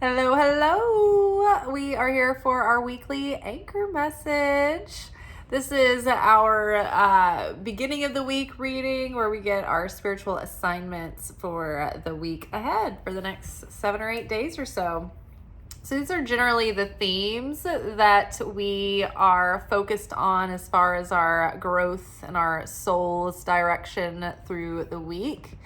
Hello, hello. We are here for our weekly anchor message. This is our beginning of the week reading where we get our spiritual assignments for the week ahead for the next 7 or 8 days or so. So these are generally the themes that we are focused on as far as our growth and our soul's direction through the week.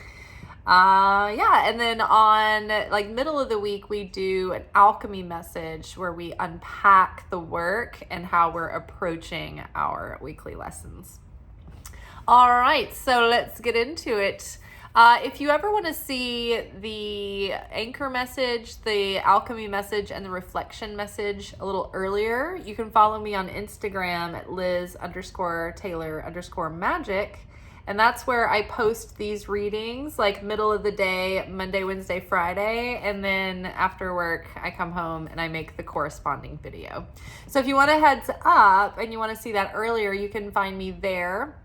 And then on like middle of the week, we do an alchemy message where we unpack the work and how we're approaching our weekly lessons. All right, so let's get into it. If you ever want to see the anchor message, the alchemy message, and the reflection message a little earlier, you can follow me on Instagram at Liz_Taylor_magic. And that's where I post these readings, like middle of the day, Monday, Wednesday, Friday. And then after work, I come home and I make the corresponding video. So if you want a heads up and you want to see that earlier, you can find me there.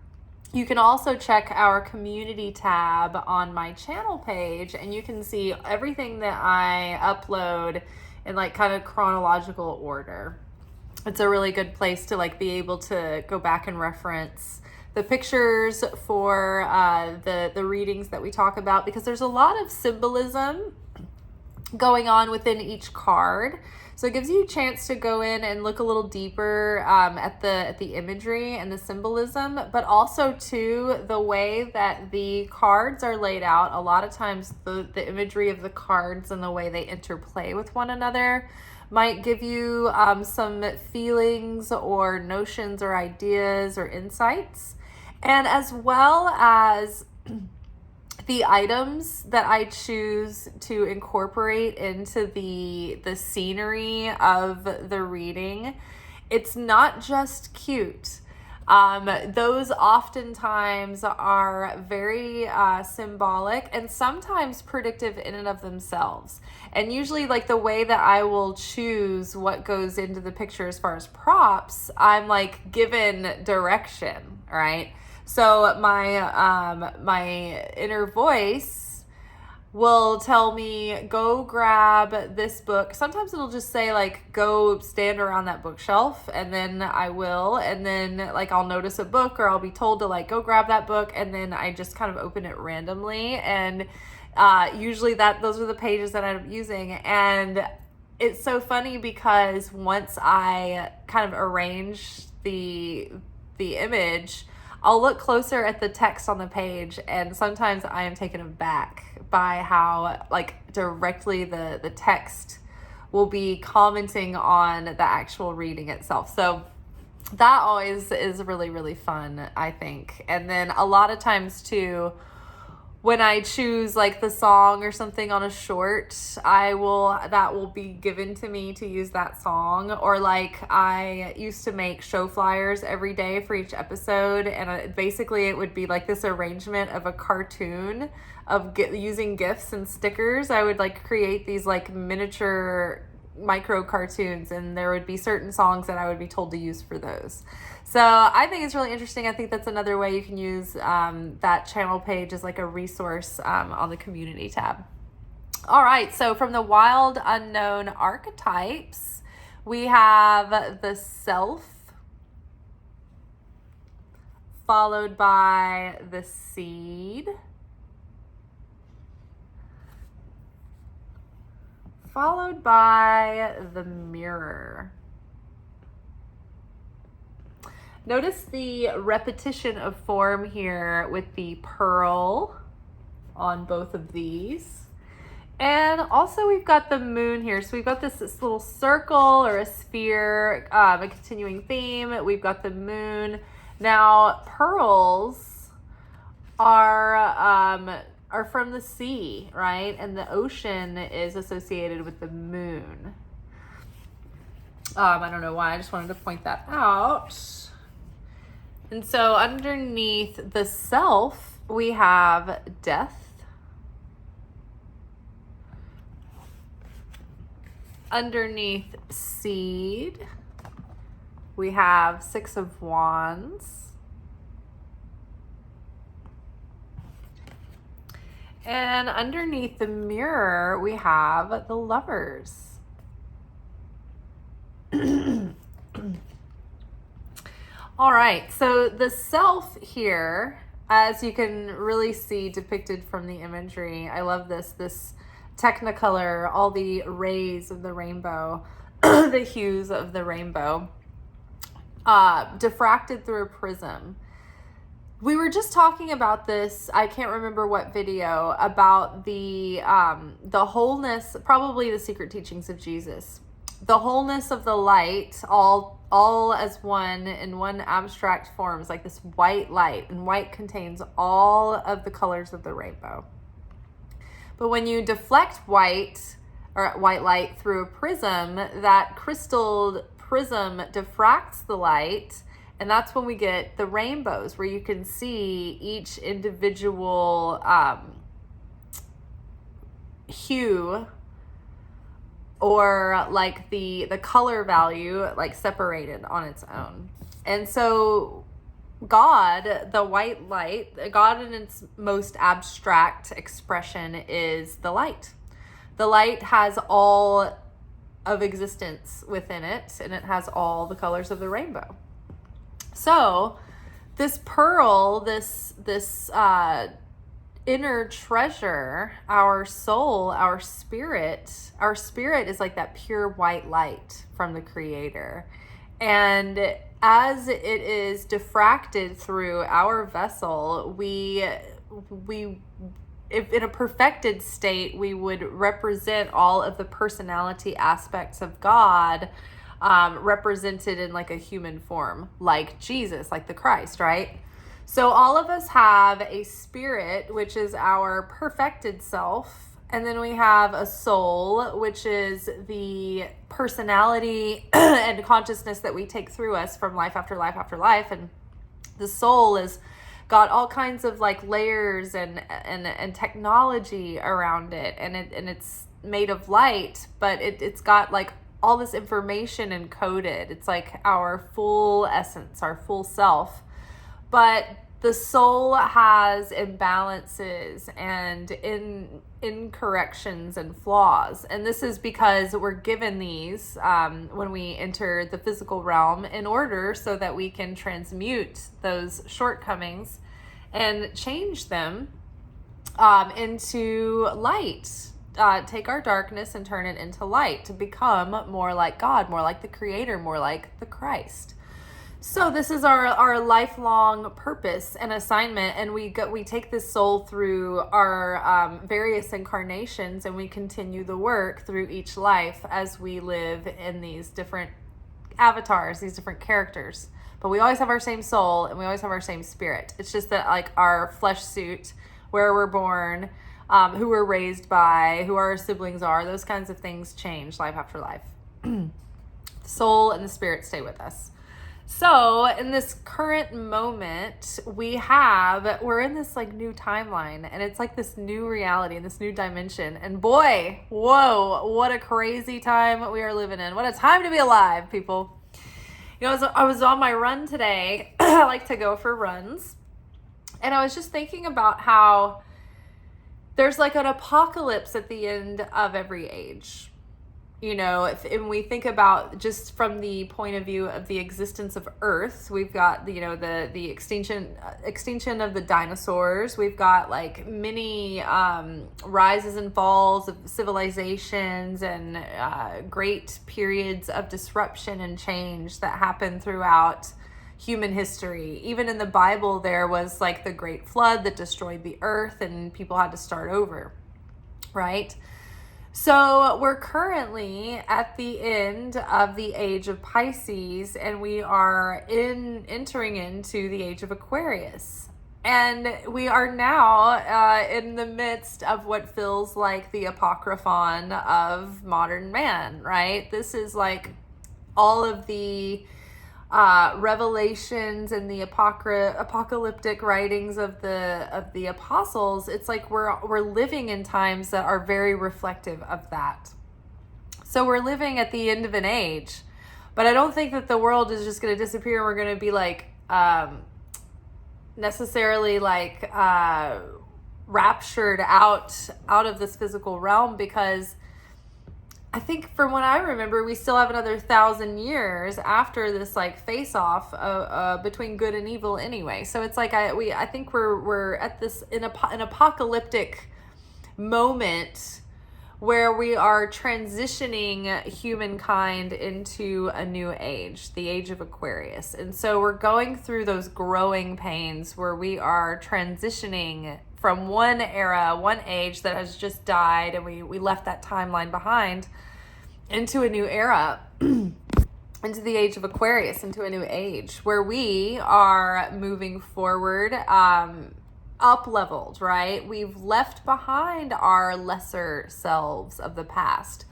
You can also check our community tab on my channel page, and you can see everything that I upload in like kind of chronological order. It's a really good place to like be able to go back and reference the pictures for the readings that we talk about, because there's a lot of symbolism going on within each card. So it gives you a chance to go in and look a little deeper at the imagery and the symbolism, but also too the way that the cards are laid out. A lot of times the imagery of the cards and the way they interplay with one another might give you some feelings or notions or ideas or insights. And as well as the items that I choose to incorporate into the scenery of the reading, it's not just cute. Those oftentimes are very symbolic and sometimes predictive in and of themselves. And usually like the way that I will choose what goes into the picture as far as props, I'm like given direction, right? So my inner voice will tell me, go grab this book. Sometimes it'll just say like, go stand around that bookshelf, and then I will. And then like I'll notice a book, or I'll be told to like, go grab that book. And then I just kind of open it randomly. And usually those are the pages that I end up using. And it's so funny because once I kind of arrange the image, I'll look closer at the text on the page, and sometimes I am taken aback by how like directly the text will be commenting on the actual reading itself. So that always is really, really fun, I think. And then a lot of times too, when I choose like the song or something on a short, that will be given to me to use that song. Or like I used to make show flyers every day for each episode, and basically it would be like this arrangement of a cartoon of using GIFs and stickers. I would like create these like miniature micro cartoons, and there would be certain songs that I would be told to use for those. So I think it's really interesting. I think that's another way you can use that channel page as like a resource on the community tab. All right, so from the wild unknown archetypes, we have the self, followed by the seed, followed by the mirror. Notice the repetition of form here with the pearl on both of these. And also we've got the moon here. So we've got this little circle or a sphere, a continuing theme. We've got the moon. Now, pearls are from the sea, right? And the ocean is associated with the moon. I don't know why, I just wanted to point that out. And so underneath the self, we have death. Underneath seed, we have 6 of Wands. And underneath the mirror, we have the Lovers. All right, so the self here, as you can really see depicted from the imagery, I love this technicolor, all the rays of the rainbow, the hues of the rainbow, diffracted through a prism. We were just talking about this, I can't remember what video, about the wholeness, probably the secret teachings of Jesus. The wholeness of the light, all as one in one abstract form, is like this white light, and white contains all of the colors of the rainbow. But when you deflect white light through a prism, that crystal prism diffracts the light, and that's when we get the rainbows, where you can see each individual hue, or like the color value, like separated on its own. And so God, the white light, God in its most abstract expression is the light. The light has all of existence within it, and it has all the colors of the rainbow. So this pearl, this inner treasure, our soul, our spirit is like that pure white light from the Creator. And as it is diffracted through our vessel, we if in a perfected state, we would represent all of the personality aspects of God, represented in like a human form, like Jesus, like the Christ, right? So all of us have a spirit, which is our perfected self. And then we have a soul, which is the personality and consciousness that we take through us from life after life after life. And the soul is got all kinds of like layers and technology around it. And it's made of light, but it's got like all this information encoded. It's like our full essence, our full self. But the soul has imbalances and incorrections and flaws. And this is because we're given these when we enter the physical realm, in order so that we can transmute those shortcomings and change them into light. Take our darkness and turn it into light to become more like God, more like the Creator, more like the Christ. So this is our lifelong purpose and assignment, and we take this soul through our various incarnations, and we continue the work through each life as we live in these different avatars, these different characters. But we always have our same soul, and we always have our same spirit. It's just that like our flesh suit, where we're born, who we're raised by, who our siblings are, those kinds of things change life after life. The soul and the spirit stay with us. So in this current moment, we're in this like new timeline, and it's like this new reality and this new dimension. And boy, whoa, what a crazy time we are living in. What a time to be alive, people. You know, I was on my run today. I like to go for runs. And I was just thinking about how there's like an apocalypse at the end of every age. You know, and we think about just from the point of view of the existence of Earth, we've got the extinction of the dinosaurs. We've got like many rises and falls of civilizations and great periods of disruption and change that happen throughout human history. Even in the Bible, there was like the great flood that destroyed the earth, and people had to start over, right? So we're currently at the end of the age of Pisces, and we are entering into the age of Aquarius. And we are now in the midst of what feels like the apocryphon of modern man, right? This is like all of the revelations and the apocalyptic writings of the apostles. It's like we're living in times that are very reflective of that. So we're living at the end of an age, but I don't think that the world is just going to disappear. We're going to be like necessarily like raptured out of this physical realm, because I think from what I remember, we still have another 1,000 years after this like face off between good and evil anyway. So it's like I think we're at this an apocalyptic moment where we are transitioning humankind into a new age, the age of Aquarius. And so we're going through those growing pains where we are transitioning from one era, one age that has just died, and we left that timeline behind, into a new era, into the age of Aquarius, into a new age where we are moving forward, up-leveled, right? We've left behind our lesser selves of the past.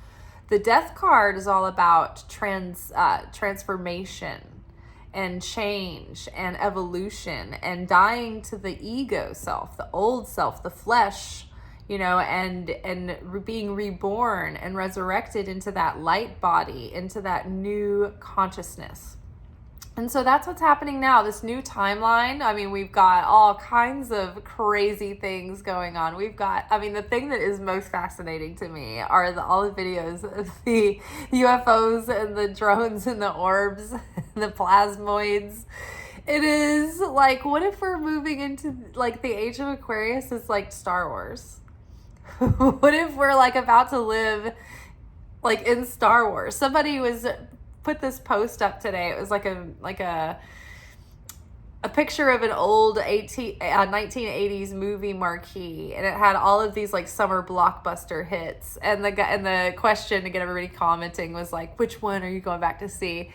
The Death card is all about transformation and change and evolution and dying to the ego self, the old self, the flesh, and being reborn and resurrected into that light body, into that new consciousness. And so that's what's happening now, this new timeline. I mean, we've got all kinds of crazy things going on. The thing that is most fascinating to me are all the videos of the UFOs and the drones and the orbs and the plasmoids. It is like, what if we're moving into like the age of Aquarius is like Star Wars? What if we're like about to live like in Star Wars? Somebody put this post up today. It was like a picture of an old 1980s movie marquee, and it had all of these like summer blockbuster hits. And the question to get everybody commenting was like, which one are you going back to see?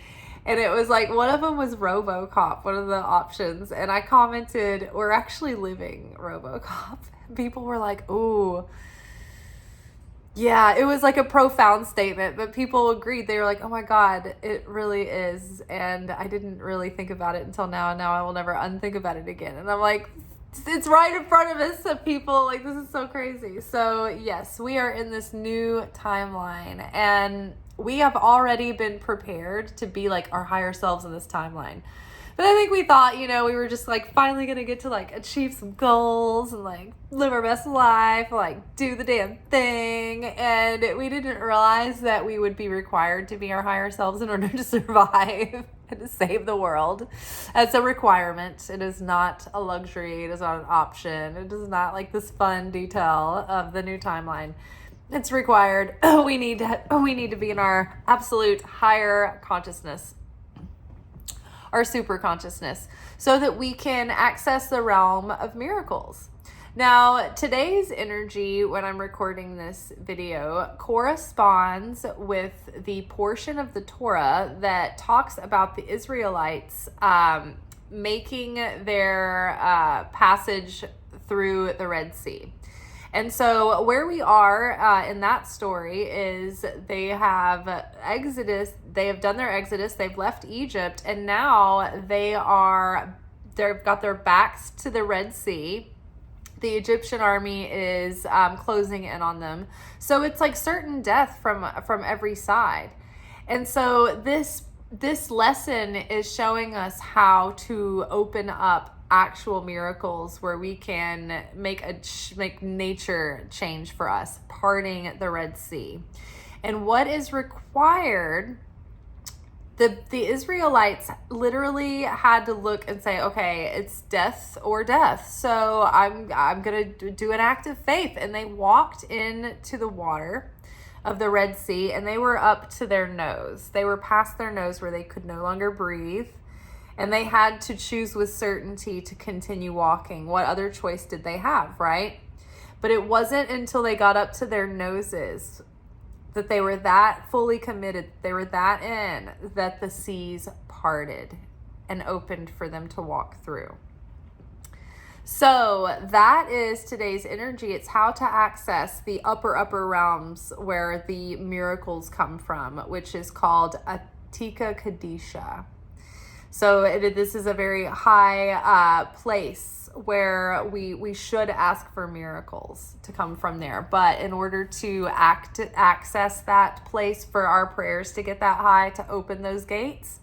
And it was like, one of them was RoboCop, one of the options. And I commented, we're actually living RoboCop. People were like, ooh. Yeah, it was like a profound statement, but people agreed. They were like, oh my God, it really is. And I didn't really think about it until now. And now I will never unthink about it again. And I'm like, it's right in front of us. So people, like, this is so crazy. So yes, we are in this new timeline, and we have already been prepared to be like our higher selves in this timeline. But I think we thought, we were just like finally going to get to like achieve some goals and like live our best life, like do the damn thing. And we didn't realize that we would be required to be our higher selves in order to survive and to save the world. It's a requirement. It is not a luxury. It is not an option. It is not like this fun detail of the new timeline. It's required. We need to be in our absolute higher consciousness, our super consciousness, so that we can access the realm of miracles. Now, today's energy, when I'm recording this video, corresponds with the portion of the Torah that talks about the Israelites making their passage through the Red Sea. And so where we are in that story is they have done their exodus, they've left Egypt, and now they've got their backs to the Red Sea. The Egyptian army is closing in on them. So it's like certain death from every side. And so this lesson is showing us how to open up actual miracles where we can make nature change for us, parting the Red Sea. And what is required, the Israelites literally had to look and say, okay, it's death or death. So I'm going to do an act of faith. And they walked into the water of the Red Sea, and they were up to their nose. They were past their nose where they could no longer breathe. And they had to choose with certainty to continue walking. What other choice did they have, right? But it wasn't until they got up to their noses that they were that fully committed, they were that in, that the seas parted and opened for them to walk through. So that is today's energy. It's how to access the upper realms where the miracles come from, which is called Atika Kadisha. So this is a very high place where we should ask for miracles to come from there. But in order to access that place, for our prayers to get that high, to open those gates,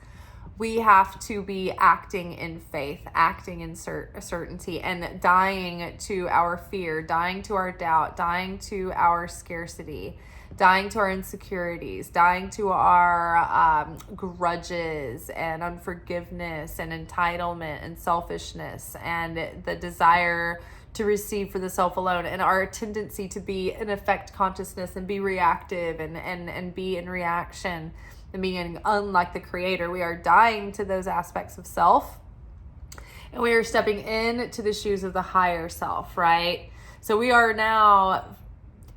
we have to be acting in faith, acting in certainty, and dying to our fear, dying to our doubt, dying to our scarcity, dying to our insecurities, dying to our grudges and unforgiveness and entitlement and selfishness and the desire to receive for the self alone, and our tendency to be in effect consciousness and be reactive and be in reaction and being unlike the creator. We are dying to those aspects of self, and we are stepping into the shoes of the higher self, right? So we are now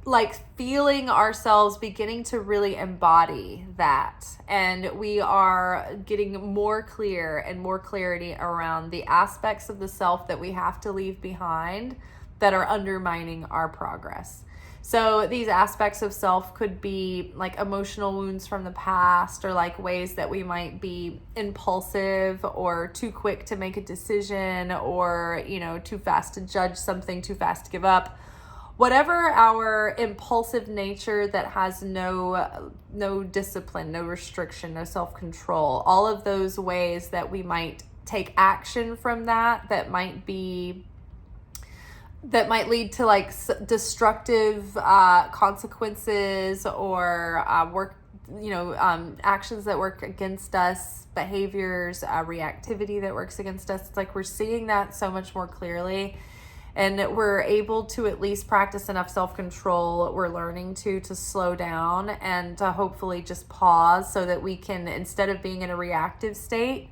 like feeling ourselves beginning to really embody that, and we are getting more clear and more clarity around the aspects of the self that we have to leave behind that are undermining our progress. So these aspects of self could be like emotional wounds from the past, or like ways that we might be impulsive or too quick to make a decision, or, you know, too fast to judge something, too fast to give up. Whatever our impulsive nature that has no discipline, no restriction, no self-control, all of those ways that we might take action from that might lead to like destructive consequences, or actions that work against us, behaviors, reactivity that works against us. It's like we're seeing that so much more clearly. And we're able to at least practice enough self-control, we're learning to slow down and to hopefully just pause, so that we can, instead of being in a reactive state,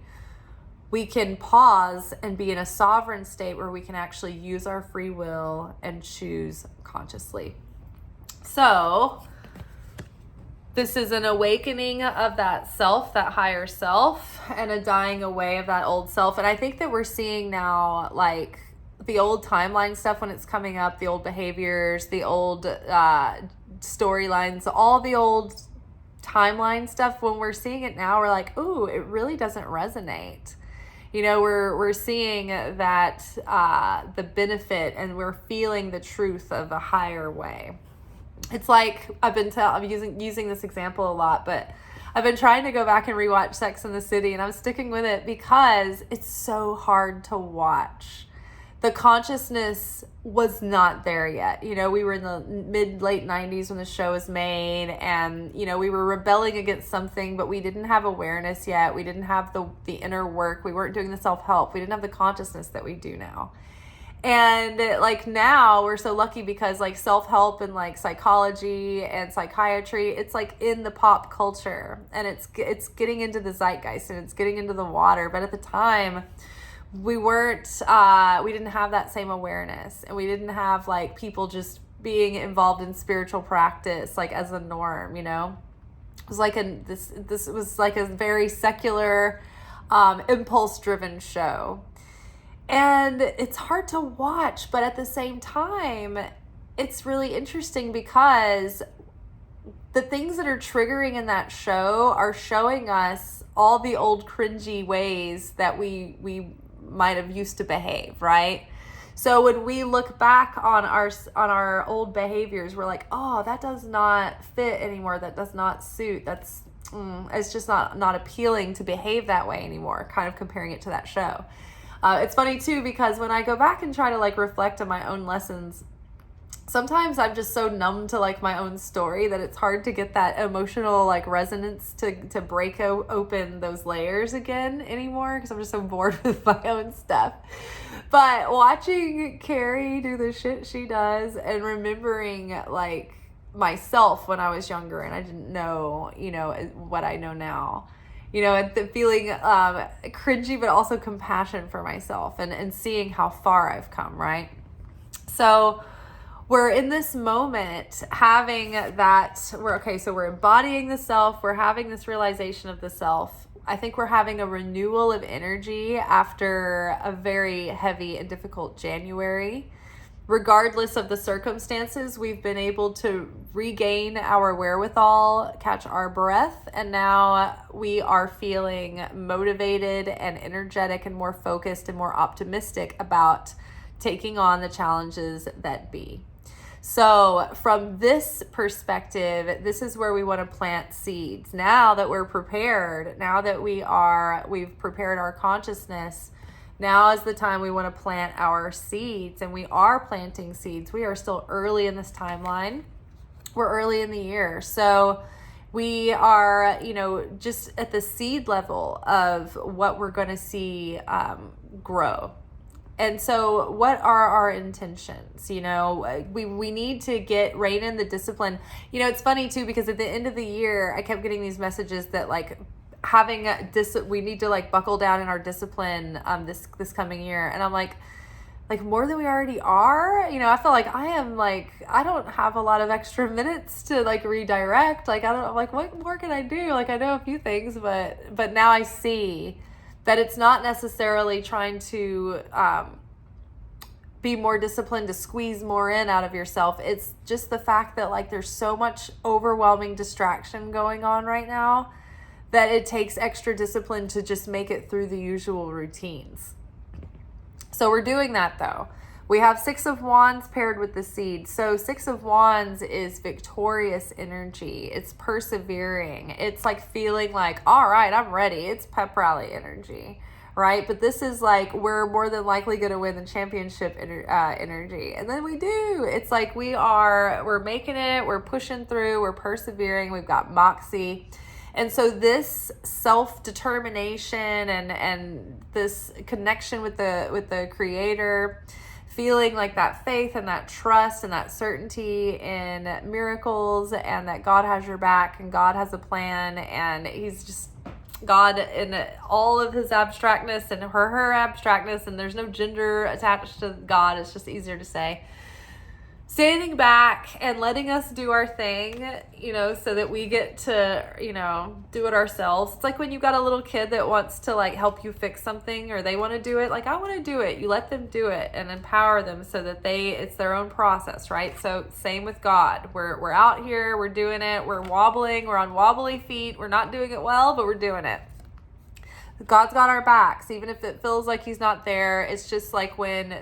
we can pause and be in a sovereign state where we can actually use our free will and choose consciously. So this is an awakening of that self, that higher self, and a dying away of that old self. And I think that we're seeing now, like, the old timeline stuff when it's coming up, the old behaviors, the old storylines, all the old timeline stuff, when we're seeing it now, we're like, ooh, it really doesn't resonate. You know, we're seeing that the benefit, and we're feeling the truth of a higher way. It's like I'm using this example a lot, but I've been trying to go back and rewatch Sex and the City, and I'm sticking with it because it's so hard to watch. The consciousness was not there yet. You know, we were in the late 90s when the show was made, and, you know, we were rebelling against something, but we didn't have awareness yet. We didn't have the inner work. We weren't doing the self-help. We didn't have the consciousness that we do now. And like now we're so lucky because like self-help and like psychology and psychiatry, it's like in the pop culture, and it's getting into the zeitgeist, and it's getting into the water. But at the time, we didn't have that same awareness, and we didn't have like people just being involved in spiritual practice like as a norm, you know. It was like this was like a very secular, impulse driven show, and it's hard to watch, but at the same time it's really interesting because the things that are triggering in that show are showing us all the old cringy ways that we might have used to behave, right? So when we look back on our old behaviors, we're like, oh, that does not fit anymore. That does not suit. It's just not appealing to behave that way anymore. Kind of comparing it to that show. It's funny too, because when I go back and try to like reflect on my own lessons, sometimes I'm just so numb to like my own story that it's hard to get that emotional like resonance to break open those layers again anymore, because I'm just so bored with my own stuff. But watching Carrie do the shit she does, and remembering like myself when I was younger and I didn't know, you know, what I know now, you know, and the feeling cringy, but also compassion for myself, and seeing how far I've come, right? So we're in this moment having that, so we're embodying the self, we're having this realization of the self. I think we're having a renewal of energy after a very heavy and difficult January. Regardless of the circumstances, we've been able to regain our wherewithal, catch our breath, and now we are feeling motivated and energetic and more focused and more optimistic about taking on the challenges that be. So from this perspective, this is where we want to plant seeds. Now that we're prepared, now that we've prepared our consciousness, now is the time we want to plant our seeds, and we are planting seeds. We are still early in this timeline. We're early in the year. So we are, just at the seed level of what we're going to see grow. And so what are our intentions? We need to rein in the discipline. It's funny too, because at the end of the year, I kept getting these messages that like we need to like buckle down in our discipline this coming year. And I'm like more than we already are. I feel like I don't have a lot of extra minutes to like redirect. I'm like, what more can I do? Like I know a few things, but now I see that it's not necessarily trying to be more disciplined to squeeze more in out of yourself. It's just the fact that like there's so much overwhelming distraction going on right now that it takes extra discipline to just make it through the usual routines. So we're doing that though. We have 6 of Wands paired with the seed. So 6 of Wands is victorious energy. It's persevering. It's like feeling like, all right, I'm ready. It's pep rally energy, right? But this is like, we're more than likely going to win the championship energy. And then we do. It's like we're making it. We're pushing through. We're persevering. We've got moxie. And so this self-determination and this connection with the Creator, feeling like that faith and that trust and that certainty in miracles, and that God has your back and God has a plan, and He's just God in all of His abstractness and her abstractness, and there's no gender attached to God. It's just easier to say. Standing back and letting us do our thing, so that we get to, do it ourselves. It's like when you've got a little kid that wants to like help you fix something, or they want to do it. Like, I want to do it. You let them do it and empower them so that it's their own process, right? So same with God. We're out here, we're doing it, we're wobbling, we're on wobbly feet. We're not doing it well, but we're doing it. God's got our backs, even if it feels like He's not there. It's just like when,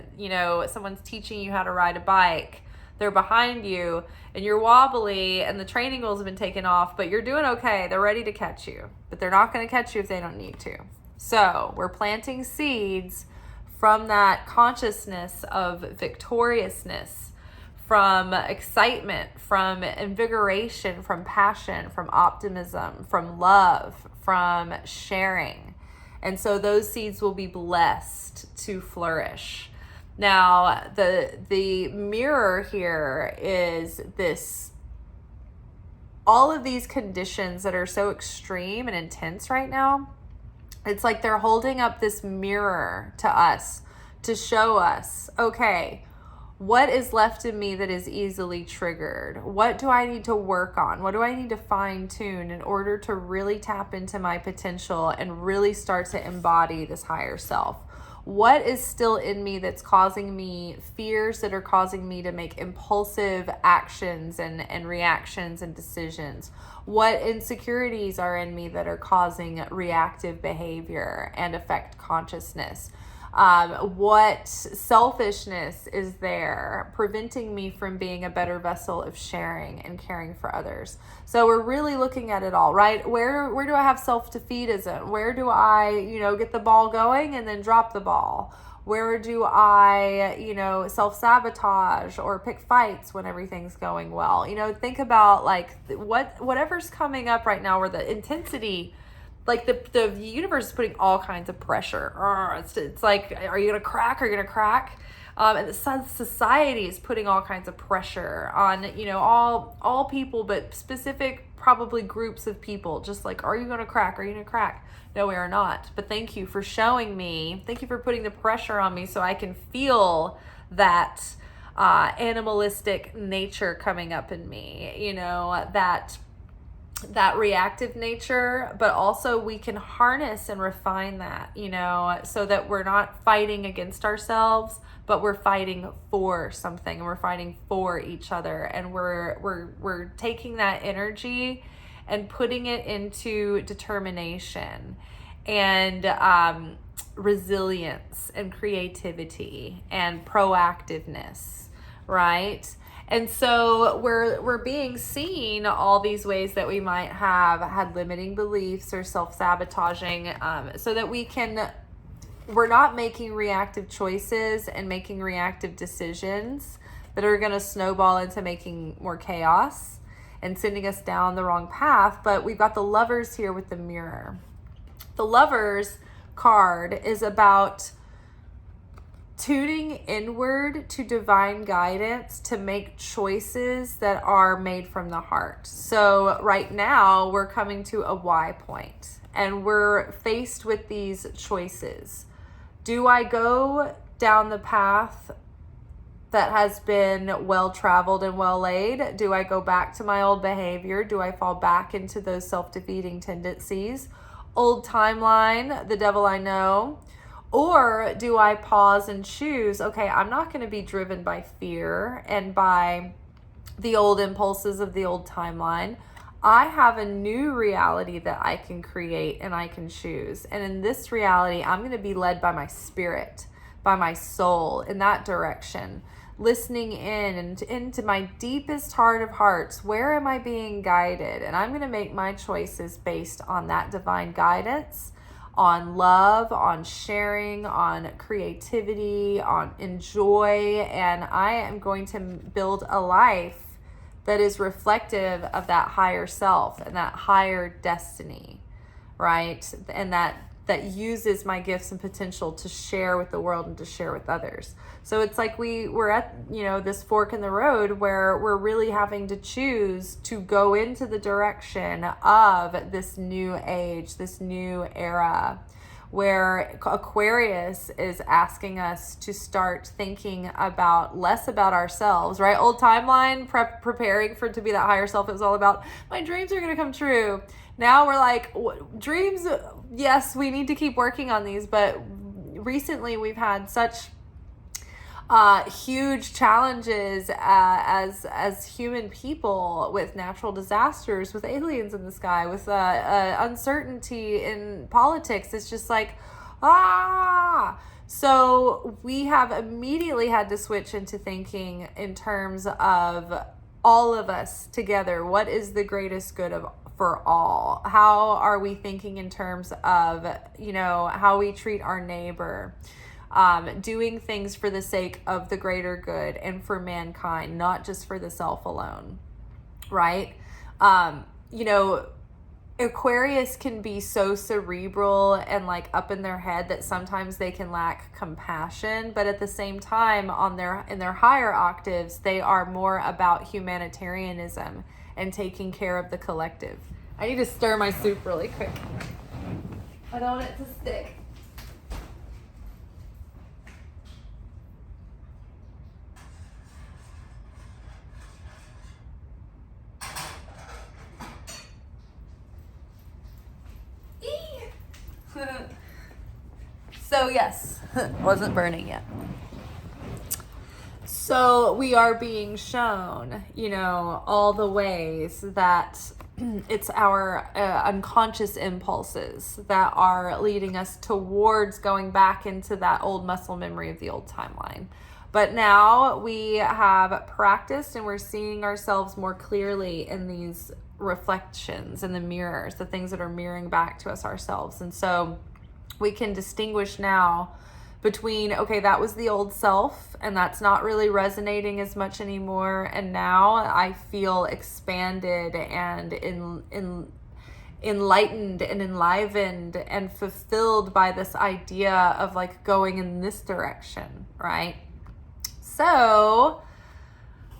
someone's teaching you how to ride a bike. They're behind you and you're wobbly and the training wheels have been taken off, but you're doing okay. They're ready to catch you, but they're not going to catch you if they don't need to. So we're planting seeds from that consciousness of victoriousness, from excitement, from invigoration, from passion, from optimism, from love, from sharing. And so those seeds will be blessed to flourish. Now, the mirror here is all of these conditions that are so extreme and intense right now. It's like they're holding up this mirror to us to show us, okay, what is left in me that is easily triggered? What do I need to work on? What do I need to fine tune in order to really tap into my potential and really start to embody this higher self? What is still in me that's causing me fears, that are causing me to make impulsive actions and reactions and decisions? What insecurities are in me that are causing reactive behavior and affect consciousness? What selfishness is there preventing me from being a better vessel of sharing and caring for others? So we're really looking at it all, right? Where do I have self-defeatism? Where do I, get the ball going and then drop the ball? Where do I, self-sabotage or pick fights when everything's going well? Think about like whatever's coming up right now, where the intensity, like the universe is putting all kinds of pressure. It's like, are you going to crack? Are you going to crack? And the society is putting all kinds of pressure on, all people, but specific probably groups of people. Just like, are you going to crack? Are you going to crack? No, we are not. But thank you for showing me. Thank you for putting the pressure on me so I can feel that animalistic nature coming up in me, that reactive nature, but also we can harness and refine that, so that we're not fighting against ourselves, but we're fighting for something, and we're fighting for each other, and we're taking that energy and putting it into determination and resilience and creativity and proactiveness, right? And so we're being seen all these ways that we might have had limiting beliefs or self-sabotaging, so that we're not making reactive choices and making reactive decisions that are going to snowball into making more chaos and sending us down the wrong path. But we've got the Lovers here with the Mirror. The Lovers card is about tuning inward to divine guidance to make choices that are made from the heart. So right now we're coming to a why point and we're faced with these choices. Do I go down the path that has been well traveled and well laid? Do I go back to my old behavior? Do I fall back into those self-defeating tendencies? Old timeline, the devil I know. Or do I pause and choose, okay, I'm not going to be driven by fear and by the old impulses of the old timeline. I have a new reality that I can create and I can choose. And in this reality, I'm going to be led by my spirit, by my soul in that direction, listening in and into my deepest heart of hearts. Where am I being guided? And I'm going to make my choices based on that divine guidance, on love, on sharing, on creativity, on enjoy, and I am going to build a life that is reflective of that higher self and that higher destiny, right? And that uses my gifts and potential to share with the world and to share with others. So it's like we're at, this fork in the road where we're really having to choose to go into the direction of this new age, this new era, where Aquarius is asking us to start thinking less about ourselves, right? Old timeline, preparing for it to be that higher self. It was all about my dreams are going to come true. Now we're like, dreams, yes, we need to keep working on these, but recently we've had such huge challenges as human people, with natural disasters, with aliens in the sky, with uncertainty in politics. It's just like, So we have immediately had to switch into thinking in terms of all of us together. What is the greatest good for all? How are we thinking in terms of, how we treat our neighbor? Doing things for the sake of the greater good and for mankind, not just for the self alone, right? Aquarius can be so cerebral and like up in their head that sometimes they can lack compassion, but at the same time in their higher octaves, they are more about humanitarianism and taking care of the collective. I need to stir my soup really quick. I don't want it to stick. So yes, wasn't burning yet. So we are being shown, all the ways that it's our unconscious impulses that are leading us towards going back into that old muscle memory of the old timeline. But now we have practiced and we're seeing ourselves more clearly in these reflections in the mirrors, the things that are mirroring back to us ourselves. And so we can distinguish now between, okay, that was the old self and that's not really resonating as much anymore. And now I feel expanded and enlightened and enlivened and fulfilled by this idea of like going in this direction, right? So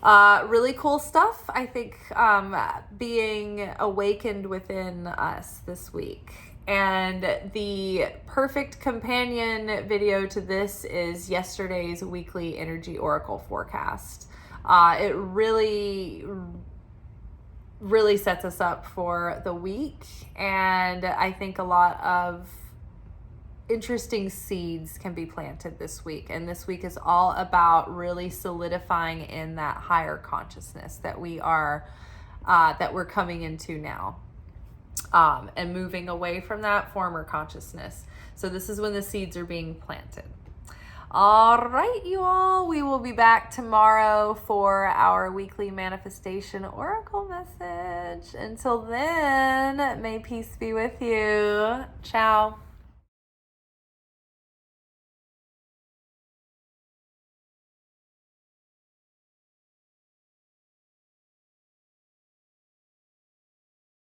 really cool stuff, I think, being awakened within us this week. And the perfect companion video to this is yesterday's weekly energy oracle forecast. It really sets us up for the week. And I think a lot of interesting seeds can be planted this week. And this week is all about really solidifying in that higher consciousness that we're coming into now. And moving away from that former consciousness. So this is when the seeds are being planted. All right, you all. We will be back tomorrow for our weekly manifestation oracle message. Until then, may peace be with you. Ciao.